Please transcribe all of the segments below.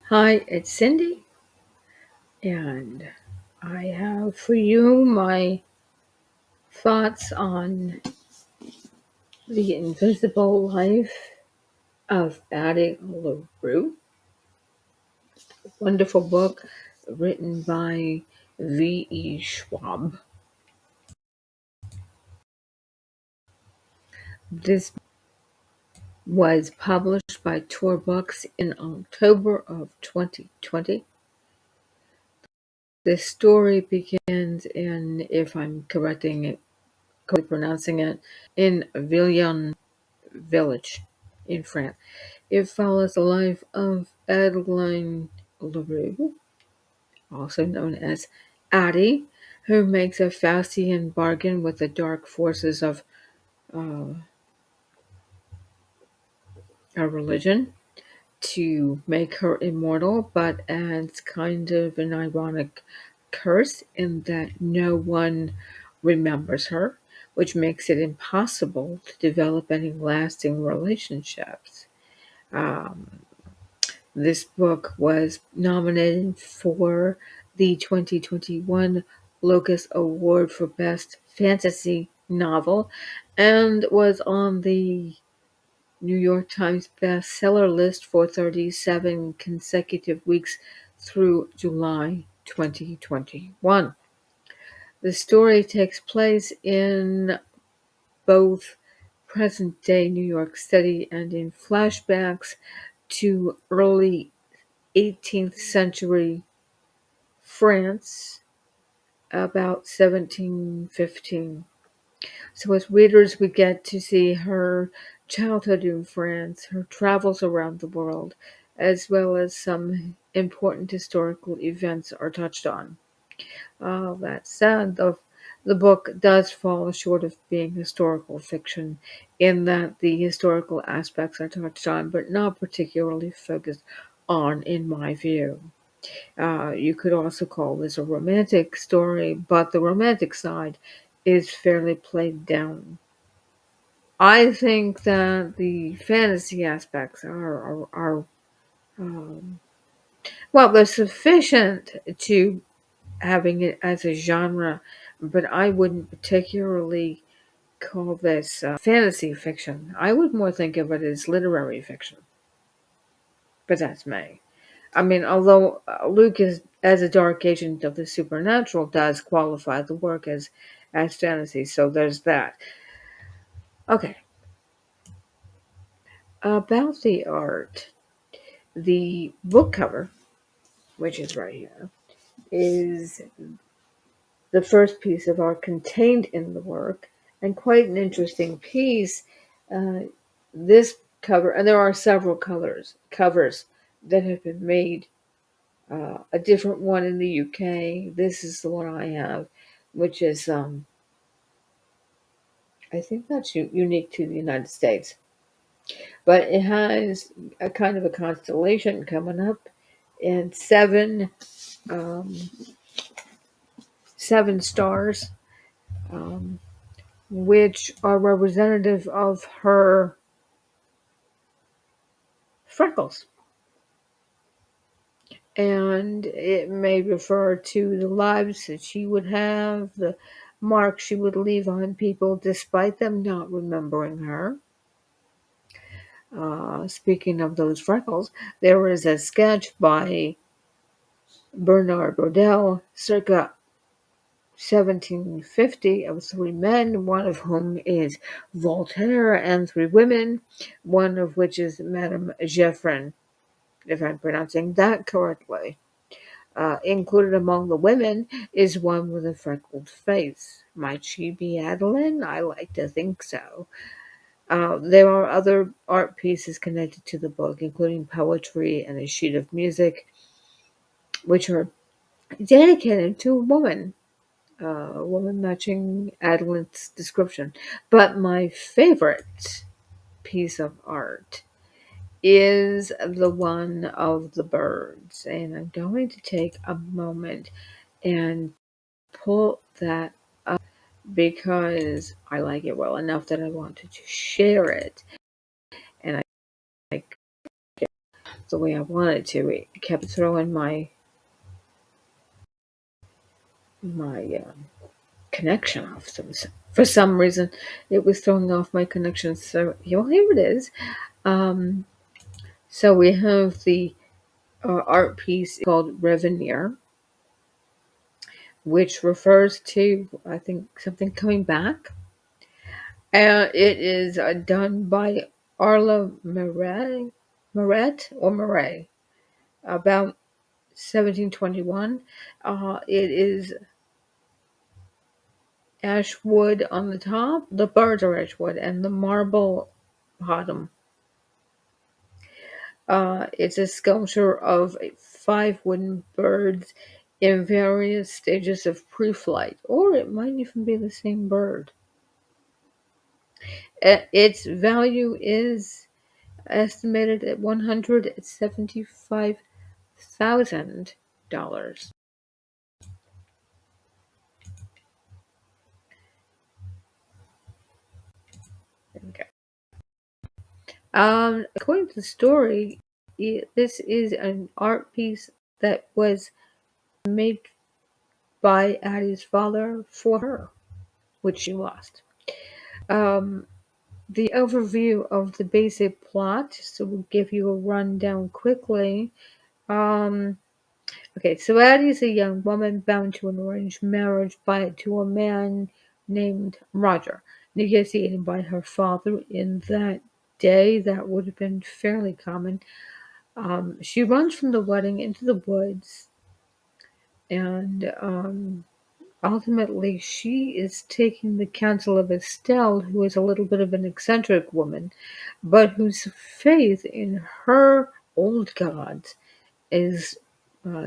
Hi, it's Cyndi, and I have for you my thoughts on The Invisible Life of Addie LaRue. Wonderful book written by V.E. Schwab. This was published by Tor Books in October of 2020. The story begins in, if I'm correctly pronouncing it, in Villon village in France. It follows the life of Adeline LaRue, also known as Addie, who makes a Faustian bargain with the dark forces of uh, a religion to make her immortal, but adds kind of an ironic curse in that no one remembers her, which makes it impossible to develop any lasting relationships. Um, This book was nominated for the 2021 Locus Award for Best Fantasy Novel and was on the New York Times bestseller list for 37 consecutive weeks through July 2021. The story takes place in both present day New York City and in flashbacks to early 18th century France, about 1715. So, as readers, we get to see her childhood in France, her travels around the world, as well as some important historical events are touched on. That said, the book does fall short of being historical fiction in that the historical aspects are touched on, but not particularly focused on, in my view. You could also call this a romantic story, but the romantic side is fairly played down. I think that the fantasy aspects are well, they're sufficient to having it as a genre, but I wouldn't particularly call this fantasy fiction. I would more think of it as literary fiction, but that's me. I mean, although Luke is as a dark agent of the supernatural does qualify the work as fantasy, so there's that. Okay, about the art, the book cover, which is right here, is the first piece of art contained in the work, and quite an interesting piece. Uh, this cover, and there are several covers that have been made. A different one in the UK. This is the one I have, which is I think that's unique to the United States. But it has a kind of a constellation coming up, and um, seven stars, um, which are representative of her freckles. And it may refer to the lives that she would have, the marks she would leave on people despite them not remembering her. Speaking of those freckles, there is a sketch by Bernard Rodel circa 1750 of three men, one of whom is Voltaire, and three women, one of which is Madame Geoffrin, if I'm pronouncing that correctly. Included among the women is one with a freckled face. Might she be Adeline? I like to think so. There are other art pieces connected to the book, including poetry and a sheet of music, which are dedicated to a woman matching Adeline's description. But my favorite piece of art is the one of the birds. And I'm going to take a moment and pull that up because I like it well enough that I wanted to share it. And I the way I wanted to. It kept throwing my connection off. For some reason, it was throwing off my connection. So, well, here it is. Um, so we have the art piece called Revenir, which refers to, I think, something coming back. It is done by Arla Marais, about 1721. It is ash wood on the top. The birds are ash wood, and the marble bottom. It's a sculpture of 5 wooden birds in various stages of pre-flight, or it might even be the same bird. Its value is estimated at $175,000. Okay. According to the story, this is an art piece that was made by Addie's father for her, which she lost. Um, the overview of the basic plot, so we'll give you a rundown quickly. Um, okay, so Addie is a young woman bound to an arranged marriage to a man named Roger, negotiated by her father. In that day, that would have been fairly common. She runs from the wedding into the woods, and ultimately she is taking the counsel of Estelle, who is a little bit of an eccentric woman, but whose faith in her old gods is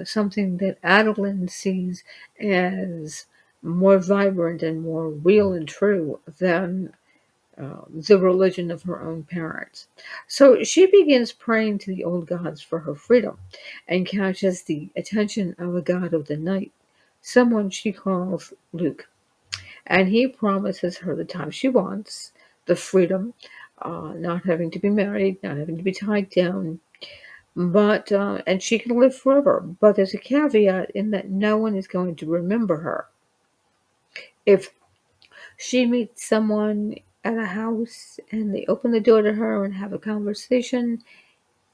something that Adeline sees as more vibrant and more real and true than the religion of her own parents. So she begins praying to the old gods for her freedom and catches the attention of a god of the night, someone she calls Luke. And he promises her the time she wants, the freedom, not having to be married, not having to be tied down, but and she can live forever. But there's a caveat in that no one is going to remember her. If she meets someone at a house and they open the door to her and have a conversation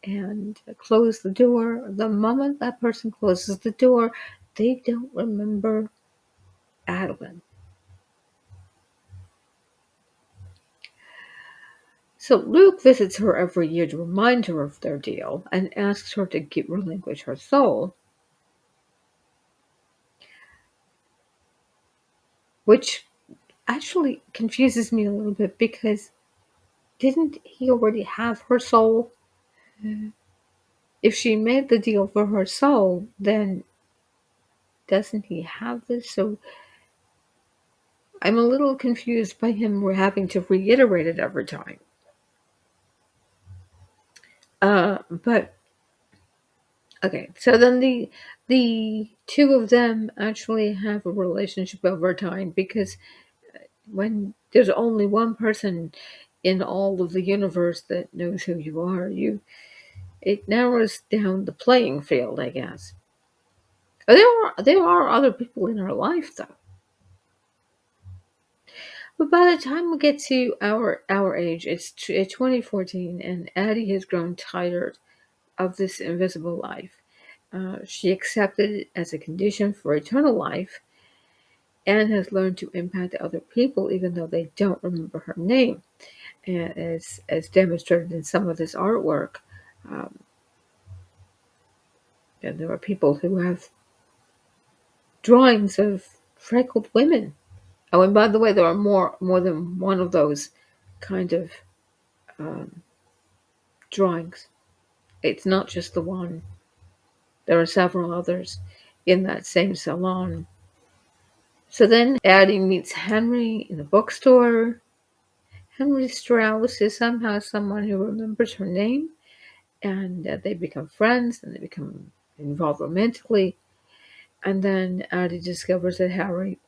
and close the door, the moment that person closes the door, they don't remember Adeline. So Luke visits her every year to remind her of their deal and asks her to relinquish her soul, which actually confuses me a little bit because didn't he already have her soul? If she made the deal for her soul, then doesn't he have this? So I'm a little confused by him having to reiterate it every time. But okay, so then the two of them actually have a relationship over time because when there's only one person in all of the universe that knows who you are, it narrows down the playing field, I guess. There are other people in our life though. But by the time we get to our age, it's 2014, and Addie has grown tired of this invisible life. She accepted it as a condition for eternal life and has learned to impact other people even though they don't remember her name, as demonstrated in some of this artwork. Um, and there are people who have drawings of freckled women. Oh, and by the way, there are more than one of those kind of um, drawings. It's not just the one. There are several others in that same salon. So then Addie meets Henry in the bookstore. Henry Strauss is somehow someone who remembers her name, and they become friends and they become involved romantically. And then Addie discovers that Henry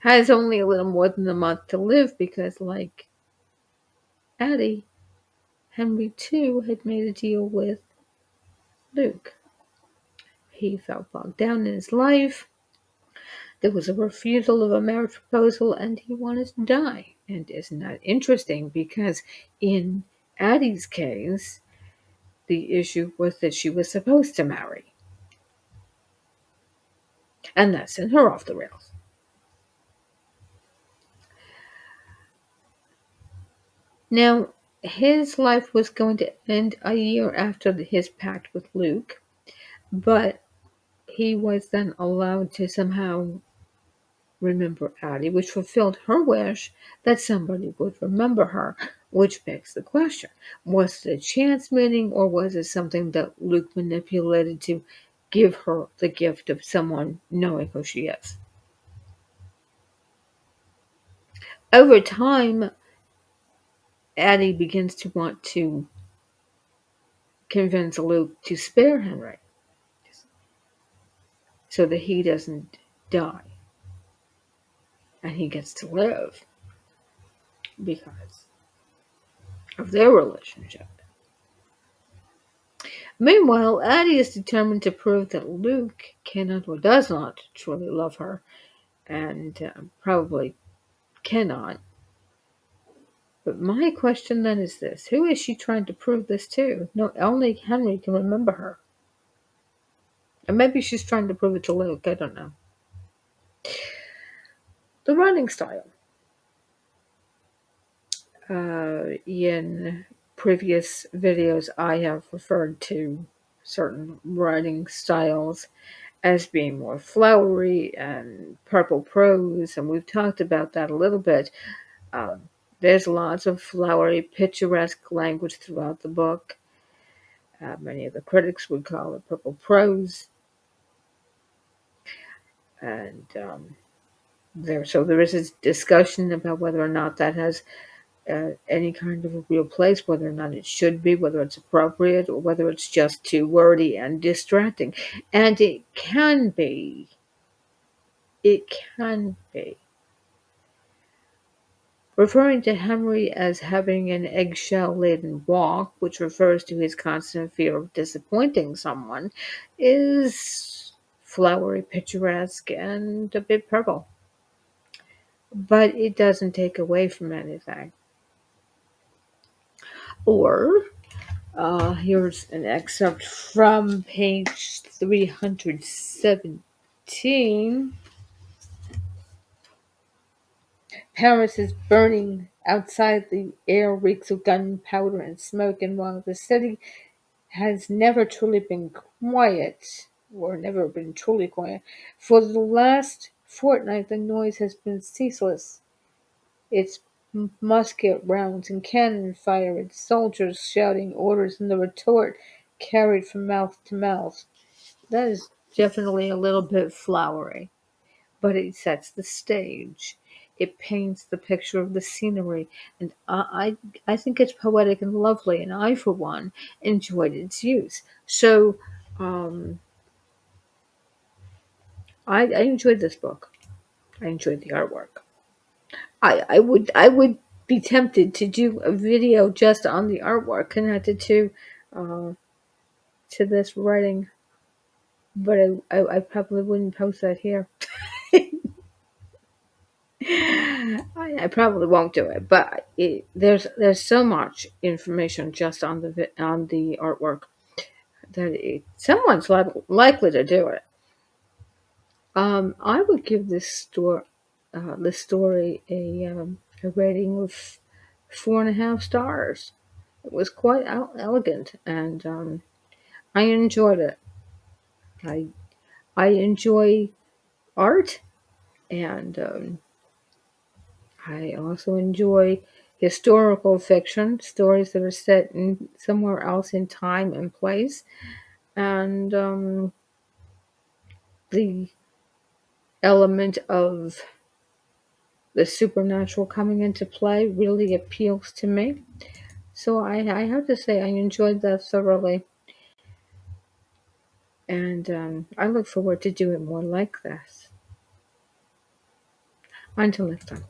has only a little more than a month to live because, like Addie, Henry, too, had made a deal with Luke. He felt bogged down in his life. There was a refusal of a marriage proposal, and he wanted to die. And isn't that interesting? Because in Addie's case, the issue was that she was supposed to marry. And that sent her off the rails. Now, his life was going to end a year after his pact with Luke, but he was then allowed to somehow remember Addie, which fulfilled her wish that somebody would remember her, which begs the question, was it a chance meeting or was it something that Luke manipulated to give her the gift of someone knowing who she is? Over time, Addie begins to want to convince Luke to spare Henry so that he doesn't die and he gets to live because of their relationship. Meanwhile, Addie is determined to prove that Luke cannot or does not truly love her, and probably cannot. But my question then is this: who is she trying to prove this to? No, only Henry can remember her. And maybe she's trying to prove it to Luke, I don't know. The writing style. In previous videos, I have referred to certain writing styles as being more flowery and purple prose, and we've talked about that a little bit. There's lots of flowery, picturesque language throughout the book. Many of the critics would call it purple prose, and there is a discussion about whether or not that has any kind of a real place, whether or not it should be, whether it's appropriate, or whether it's just too wordy and distracting. And it can be. It can be. Referring to Henry as having an eggshell-laden walk, which refers to his constant fear of disappointing someone, is flowery, picturesque, and a bit purple. But it doesn't take away from anything. Or, here's an excerpt from page 317. Paris is burning. Outside, the air reeks of gunpowder and smoke, and while the city has never truly been quiet, or never been truly quiet, for the last fortnight the noise has been ceaseless. Its musket rounds and cannon fire, its soldiers shouting orders, and the retort carried from mouth to mouth. That is definitely a little bit flowery, but it sets the stage. It paints the picture of the scenery, and I think it's poetic and lovely, and I, for one, enjoyed its use. So, um, I enjoyed this book. I enjoyed the artwork. I would be tempted to do a video just on the artwork connected uh, to this writing, but I probably wouldn't post that here. I probably won't do it, but there's so much information just on the artwork that someone's likely to do it. I would give this story a rating of 4.5 stars. It was quite elegant, and I enjoyed it. I I enjoy art, and I also enjoy historical fiction, stories that are set in somewhere else in time and place, and the element of the supernatural coming into play really appeals to me. So I have to say I enjoyed that thoroughly, and I look forward to doing more like this. Until next time.